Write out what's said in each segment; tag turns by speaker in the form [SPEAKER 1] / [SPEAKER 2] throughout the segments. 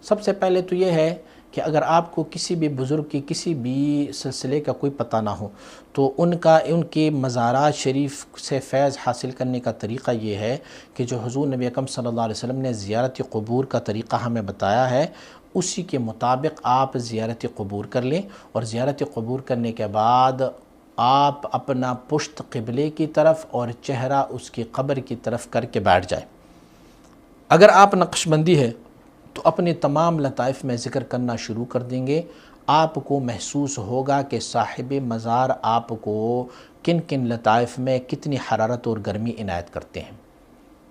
[SPEAKER 1] سب سے پہلے تو یہ ہے کہ اگر آپ کو کسی بھی بزرگ کی کسی بھی سلسلے کا کوئی پتہ نہ ہو تو ان کے مزارات شریف سے فیض حاصل کرنے کا طریقہ یہ ہے کہ جو حضور نبی اکرم صلی اللہ علیہ وسلم نے زیارت قبور کا طریقہ ہمیں بتایا ہے، اسی کے مطابق آپ زیارت قبور کر لیں، اور زیارت قبور کرنے کے بعد آپ اپنا پشت قبلے کی طرف اور چہرہ اس کی قبر کی طرف کر کے بیٹھ جائیں۔ اگر آپ نقش بندی ہے تو اپنے تمام لطائف میں ذکر کرنا شروع کر دیں گے، آپ کو محسوس ہوگا کہ صاحب مزار آپ کو کن کن لطائف میں کتنی حرارت اور گرمی عنایت کرتے ہیں۔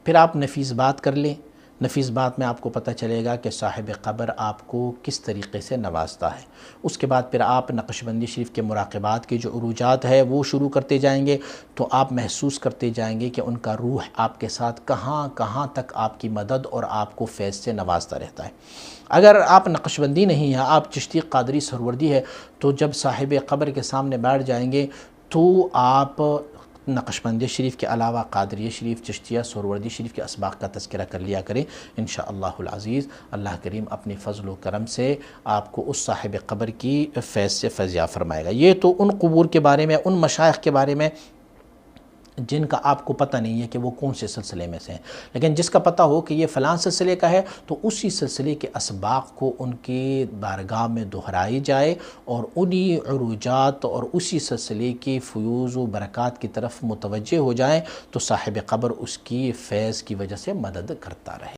[SPEAKER 1] پھر آپ نفیس بات کر لیں، نفیس بات میں آپ کو پتہ چلے گا کہ صاحب قبر آپ کو کس طریقے سے نوازتا ہے۔ اس کے بعد پھر آپ نقش بندی شریف کے مراقبات کے جو عروجات ہے وہ شروع کرتے جائیں گے، تو آپ محسوس کرتے جائیں گے کہ ان کا روح آپ کے ساتھ کہاں کہاں تک آپ کی مدد اور آپ کو فیض سے نوازتا رہتا ہے۔ اگر آپ نقش بندی نہیں ہیں، آپ چشتی قادری سہروردی ہے، تو جب صاحب قبر کے سامنے بیٹھ جائیں گے تو آپ نقش بندی شریف کے علاوہ قادری شریف، چشتیہ، سہروردی شریف کے اسباق کا تذکرہ کر لیا کریں۔ انشاءاللہ العزیز اللہ کریم اپنی فضل و کرم سے آپ کو اس صاحب قبر کی فیض سے فیضیاب فرمائے گا۔ یہ تو ان قبور کے بارے میں، ان مشائخ کے بارے میں جن کا آپ کو پتہ نہیں ہے کہ وہ کون سے سلسلے میں سے ہیں، لیکن جس کا پتہ ہو کہ یہ فلاں سلسلے کا ہے تو اسی سلسلے کے اسباق کو ان کی بارگاہ میں دہرائی جائے اور انہی عروجات اور اسی سلسلے کی فیوز و برکات کی طرف متوجہ ہو جائیں، تو صاحب قبر اس کی فیض کی وجہ سے مدد کرتا رہے۔